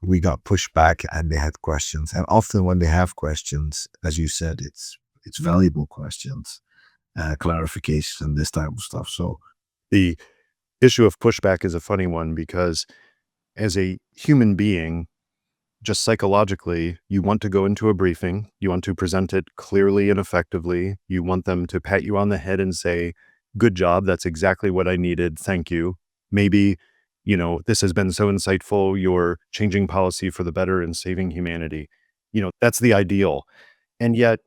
we got pushed back and they had questions. And often when they have questions, as you said, it's valuable questions, clarifications and this type of stuff. So The issue of pushback is a funny one because as a human being, just psychologically, you want to go into a briefing, you want to present it clearly and effectively, you want them to pat you on the head and say, good job, that's exactly what I needed, thank you. Maybe, this has been so insightful, you're changing policy for the better and saving humanity. That's the ideal. And yet,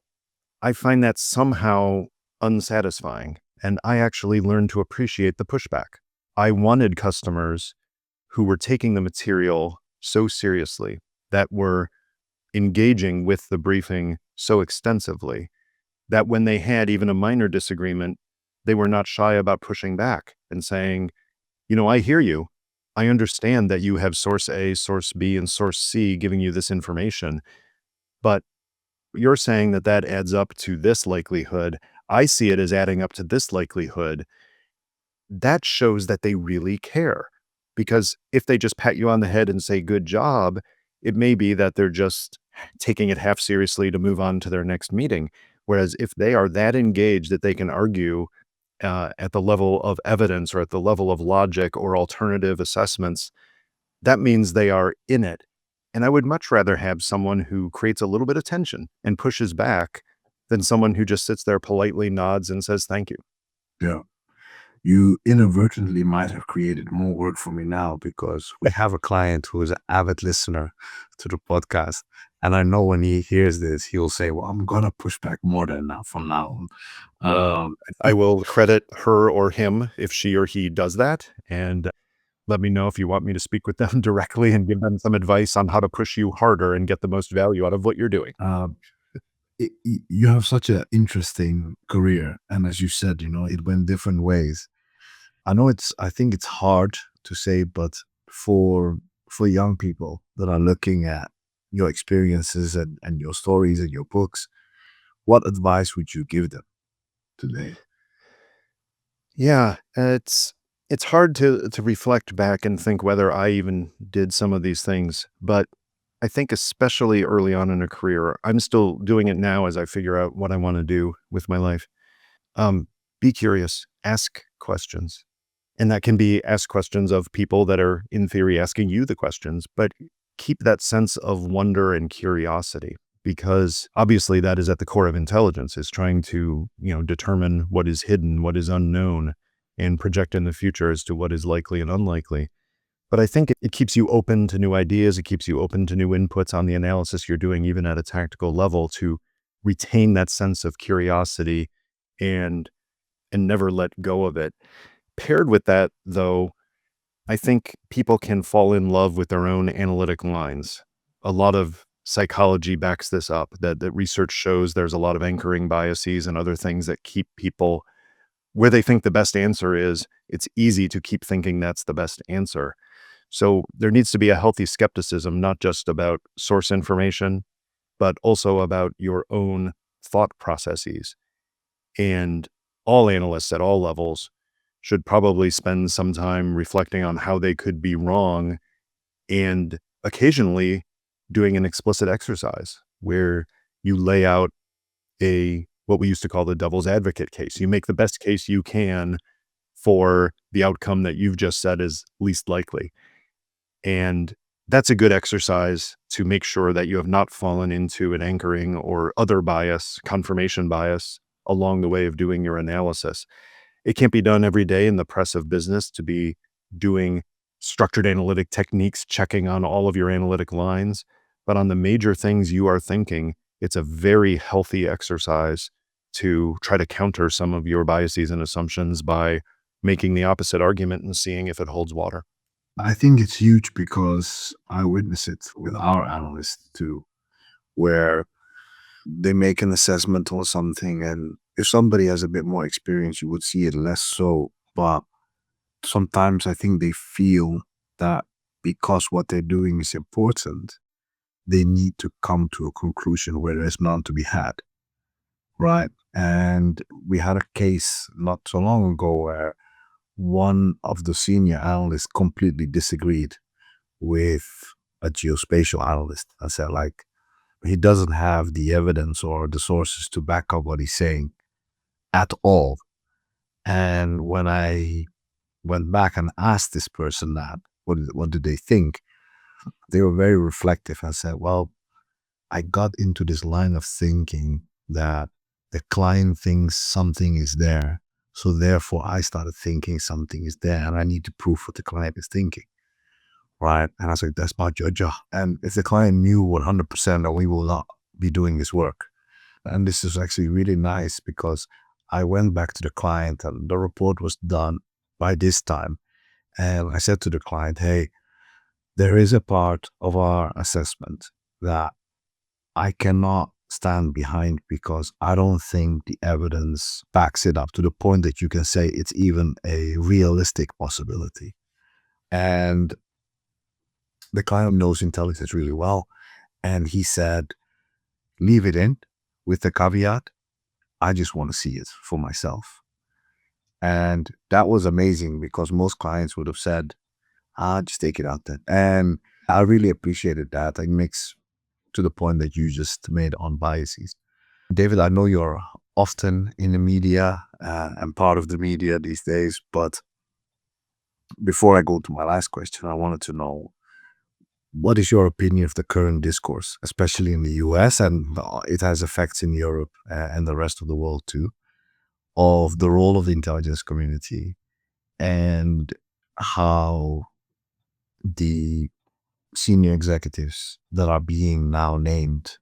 I find that somehow unsatisfying. And I actually learned to appreciate the pushback. I wanted customers who were taking the material so seriously, that were engaging with the briefing so extensively, that when they had even a minor disagreement, they were not shy about pushing back and saying, I hear you. I understand that you have source A, source B, and source C giving you this information, but you're saying that that adds up to this likelihood. I see it as adding up to this likelihood. That shows that they really care. Because if they just pat you on the head and say, good job, it may be that they're just taking it half seriously to move on to their next meeting. Whereas if they are that engaged that they can argue at the level of evidence or at the level of logic or alternative assessments, that means they are in it. And I would much rather have someone who creates a little bit of tension and pushes back than someone who just sits there politely nods and says thank you. Yeah. You inadvertently might have created more work for me now because we have a client who is an avid listener to the podcast. And I know when he hears this, he'll say, well, I'm going to push back more than now from now on. I will credit her or him if she or he does that. And let me know if you want me to speak with them directly and give them some advice on how to push you harder and get the most value out of what you're doing. Uh, you have such an interesting career. And as you said, it went different ways. I think it's hard to say, but for young people that are looking at your experiences and your stories and your books, what advice would you give them today? Yeah, it's hard to reflect back and think whether I even did some of these things, but I think especially early on in a career, I'm still doing it now as I figure out what I want to do with my life. Be curious, ask questions. And that can be ask questions of people that are in theory asking you the questions, but keep that sense of wonder and curiosity, because obviously that is at the core of intelligence, is trying to, determine what is hidden, what is unknown, and project in the future as to what is likely and unlikely. But I think it keeps you open to new ideas. It keeps you open to new inputs on the analysis you're doing, even at a tactical level, to retain that sense of curiosity and never let go of it. Paired with that, though, I think people can fall in love with their own analytic lines. A lot of psychology backs this up, that research shows there's a lot of anchoring biases and other things that keep people where they think the best answer is. It's easy to keep thinking that's the best answer. So there needs to be a healthy skepticism, not just about source information, but also about your own thought processes. And all analysts at all levels should probably spend some time reflecting on how they could be wrong, and occasionally doing an explicit exercise where you lay out what we used to call the devil's advocate case. You make the best case you can for the outcome that you've just said is least likely. And that's a good exercise to make sure that you have not fallen into an anchoring or other bias, confirmation bias, along the way of doing your analysis. It can't be done every day in the press of business to be doing structured analytic techniques, checking on all of your analytic lines. But on the major things you are thinking, it's a very healthy exercise to try to counter some of your biases and assumptions by making the opposite argument and seeing if it holds water. I think it's huge because I witness it with our analysts too, where they make an assessment on something. And if somebody has a bit more experience, you would see it less so. But sometimes I think they feel that because what they're doing is important, they need to come to a conclusion where there's none to be had. Right. And we had a case not so long ago where one of the senior analysts completely disagreed with a geospatial analyst. I said, like, he doesn't have the evidence or the sources to back up what he's saying at all. And when I went back and asked this person that, what did they think? They were very reflective. I said, well, I got into this line of thinking that the client thinks something is there. So therefore, I started thinking something is there and I need to prove what the client is thinking. Right. And I was like, that's my job. And if the client knew 100% that we will not be doing this work, And this is actually really nice because I went back to the client and the report was done by this time. And I said to the client, hey, there is a part of our assessment that I cannot stand behind because I don't think the evidence backs it up to the point that you can say it's even a realistic possibility. And the client knows intelligence really well. And he said, leave it in with the caveat, I just want to see it for myself. And that was amazing because most clients would have said, just take it out then. And I really appreciated that. It makes to the point that you just made on biases. David, I know you're often in the media and part of the media these days, but before I go to my last question, I wanted to know, what is your opinion of the current discourse, especially in the US, and it has effects in Europe and the rest of the world too, of the role of the intelligence community and how the senior executives that are being now named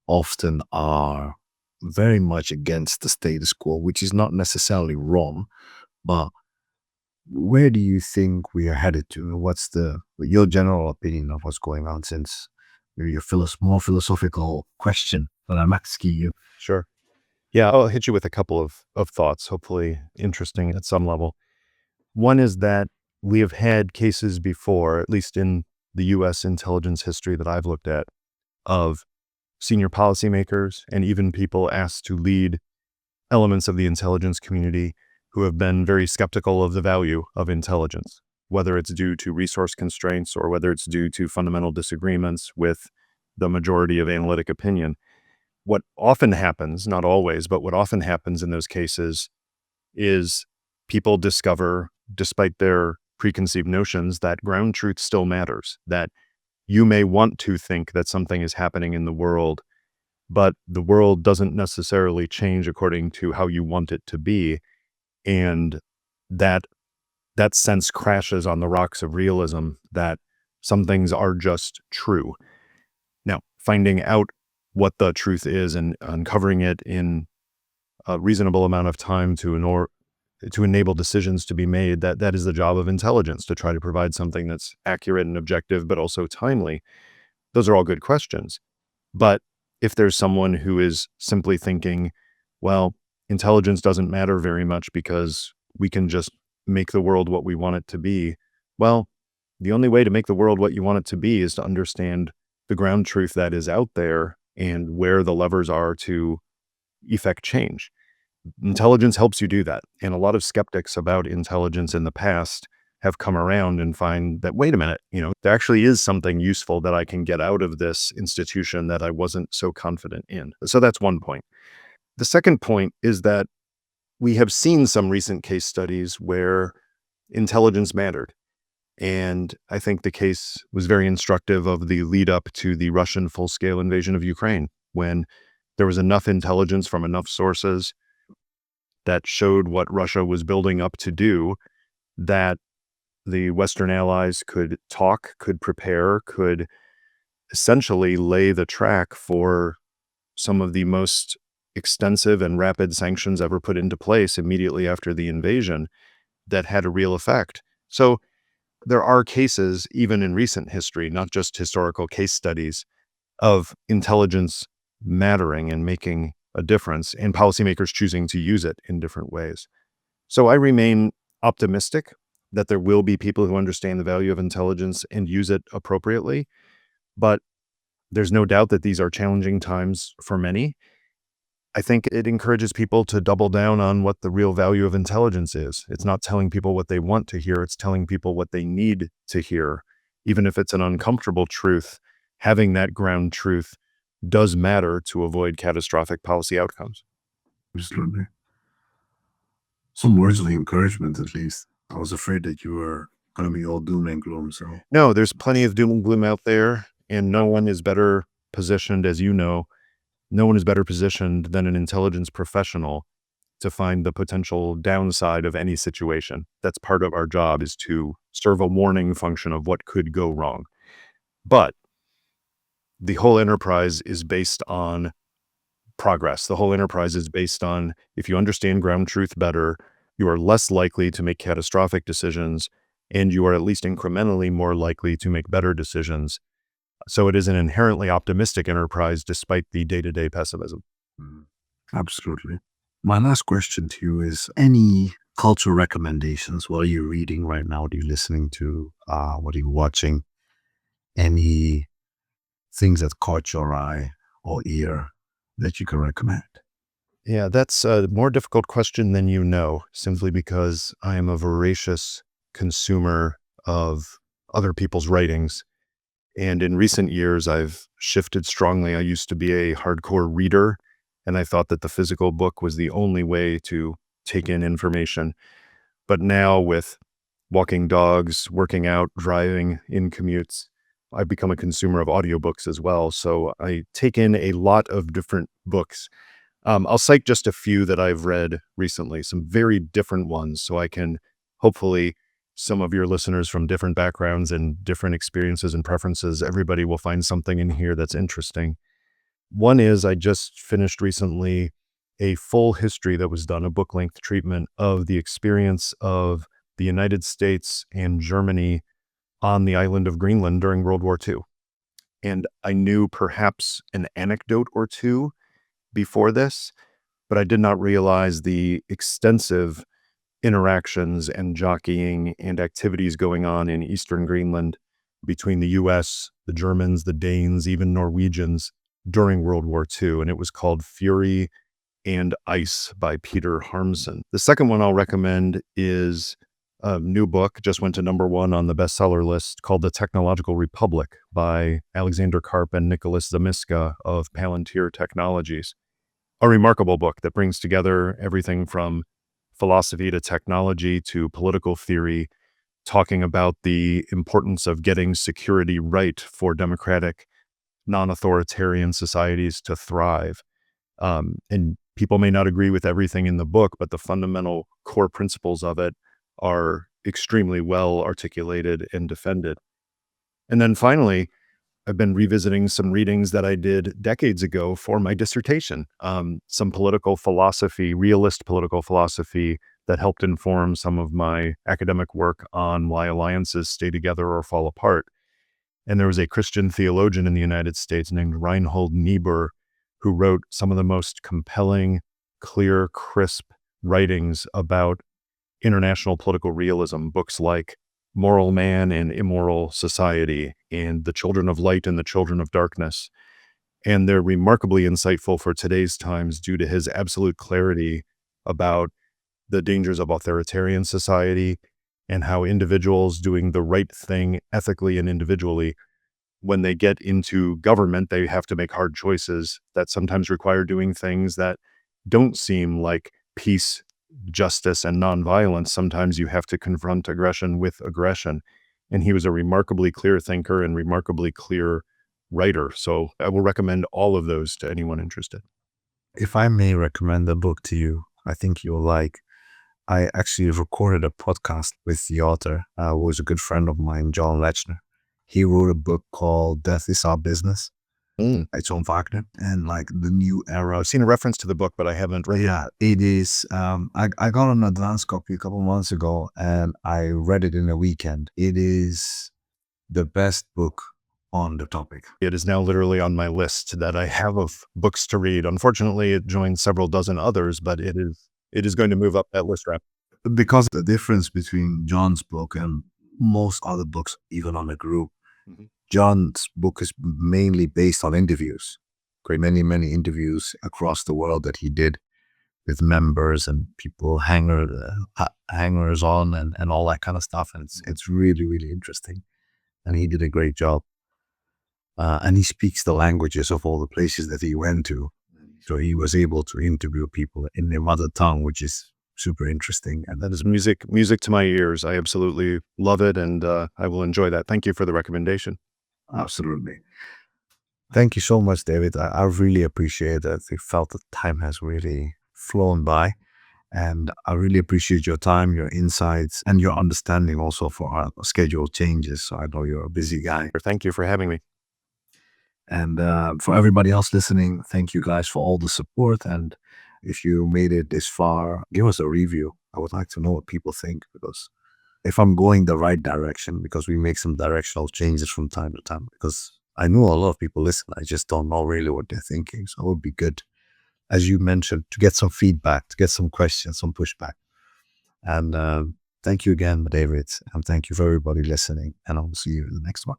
often are very much against the status quo, which is not necessarily wrong, but where do you think we are headed to? What's your general opinion of what's going on, since maybe a more philosophical question that I'm asking you? Sure. Yeah, I'll hit you with a couple of thoughts, hopefully interesting at some level. One is that we have had cases before, at least in the US intelligence history that I've looked at, of senior policymakers and even people asked to lead elements of the intelligence community who have been very skeptical of the value of intelligence, whether it's due to resource constraints or whether it's due to fundamental disagreements with the majority of analytic opinion. What often happens, not always, but what often happens in those cases is people discover, despite their preconceived notions, that ground truth still matters, that you may want to think that something is happening in the world, but the world doesn't necessarily change according to how you want it to be. And that sense crashes on the rocks of realism that some things are just true. Now, finding out what the truth is and uncovering it in a reasonable amount of time to enable decisions to be made, that is the job of intelligence, to try to provide something that's accurate and objective, but also timely. Those are all good questions. But if there's someone who is simply thinking, well, intelligence doesn't matter very much because we can just make the world what we want it to be, well, the only way to make the world what you want it to be is to understand the ground truth that is out there and where the levers are to effect change. Intelligence helps you do that. And a lot of skeptics about intelligence in the past have come around and find that, wait a minute, there actually is something useful that I can get out of this institution that I wasn't so confident in. So that's one point. The second point is that we have seen some recent case studies where intelligence mattered. And I think the case was very instructive of the lead up to the Russian full-scale invasion of Ukraine, when there was enough intelligence from enough sources that showed what Russia was building up to do, that the Western allies could talk, could prepare, could essentially lay the track for some of the most extensive and rapid sanctions ever put into place immediately after the invasion that had a real effect. So there are cases, even in recent history, not just historical case studies, of intelligence mattering and making a difference, and policymakers choosing to use it in different ways. So I remain optimistic that there will be people who understand the value of intelligence and use it appropriately. But there's no doubt that these are challenging times for many. I think it encourages people to double down on what the real value of intelligence is. It's not telling people what they want to hear, it's telling people what they need to hear. Even if it's an uncomfortable truth, having that ground truth does matter to avoid catastrophic policy outcomes. Absolutely. Some words of encouragement, at least. I was afraid that you were going to be all doom and gloom. So No, there's plenty of doom and gloom out there, and no one is better positioned, as you know, no one is better positioned than an intelligence professional to find the potential downside of any situation. That's part of our job, is to serve a warning function of what could go wrong. But the whole enterprise is based on progress. The whole enterprise is based on, if you understand ground truth better, you are less likely to make catastrophic decisions, and you are at least incrementally more likely to make better decisions. So it is an inherently optimistic enterprise despite the day-to-day pessimism. Mm, absolutely. My last question to you is any cultural recommendations? What are you reading right now? What are you listening to? What are you watching? Any things that caught your eye or ear that you can recommend? Yeah, that's a more difficult question than you know, simply because I am a voracious consumer of other people's writings. And in recent years, I've shifted strongly. I used to be a hardcore reader, and I thought that the physical book was the only way to take in information. But now, with walking dogs, working out, driving in commutes, I've become a consumer of audiobooks as well. So I take in a lot of different books. I'll cite just a few that I've read recently, some very different ones, so I can hopefully some of your listeners from different backgrounds and different experiences and preferences, everybody will find something in here that's interesting. One is I just finished recently a full history that was done, a book length treatment of the experience of the United States and Germany on the island of Greenland during World War II. And I knew perhaps an anecdote or two before this, but I did not realize the extensive interactions and jockeying and activities going on in Eastern Greenland between the US, the Germans, the Danes, even Norwegians during World War II. And it was called Fury and Ice by Peter Harmsen. The second one I'll recommend is a new book, just went to #1 on the bestseller list, called The Technological Republic by Alexander Karp and Nicholas Zamiska of Palantir Technologies. A remarkable book that brings together everything from philosophy to technology to political theory, talking about the importance of getting security right for democratic, non-authoritarian societies to thrive. And people may not agree with everything in the book, but the fundamental core principles of it are extremely well articulated and defended. And then finally, I've been revisiting some readings that I did decades ago for my dissertation, some political philosophy, realist political philosophy that helped inform some of my academic work on why alliances stay together or fall apart. And there was a Christian theologian in the United States named Reinhold Niebuhr who wrote some of the most compelling, clear, crisp writings about international political realism, books like Moral Man and Immoral Society, and The Children of Light and the Children of Darkness. And they're remarkably insightful for today's times due to his absolute clarity about the dangers of authoritarian society and how individuals doing the right thing ethically and individually, when they get into government, they have to make hard choices that sometimes require doing things that don't seem like peace, justice, and nonviolence. Sometimes you have to confront aggression with aggression. And he was a remarkably clear thinker and remarkably clear writer. So I will recommend all of those to anyone interested. If I may recommend a book to you, I think you'll like. I actually recorded a podcast with the author, who was a good friend of mine, John Lechner. He wrote a book called Death is Our Business. It's on Wagner and like the new era. I've seen a reference to the book, but I haven't read it. Yeah, it is. I got an advance copy a couple months ago and I read it in a weekend. It is the best book on the topic. It is now literally on my list that I have of books to read. Unfortunately, it joins several dozen others, but it is going to move up that list ramp. Because the difference between John's book and most other books, even on the group, John's book is mainly based on interviews. Many interviews across the world that he did with members and people, hangers on and all that kind of stuff. And it's really interesting. And he did a great job. And he speaks the languages of all the places that he went to. So he was able to interview people in their mother tongue, which is super interesting. And that is music to my ears. I absolutely love it, and I will enjoy that. Thank you for the recommendation. Absolutely. Thank you so much, David. I really appreciate it. I felt that time has really flown by, and I really appreciate your time, your insights, and your understanding also for our schedule changes. So I know you're a busy guy. Thank you for having me. And for everybody else listening, thank you guys for all the support. And if you made it this far, give us a review. I would like to know what people think, because if I'm going the right direction, because we make some directional changes from time to time, because I know a lot of people listen. I just don't know really what they're thinking. So it would be good, as you mentioned, to get some feedback, to get some questions, some pushback. And thank you again, David. And thank you for everybody listening. And I'll see you in the next one.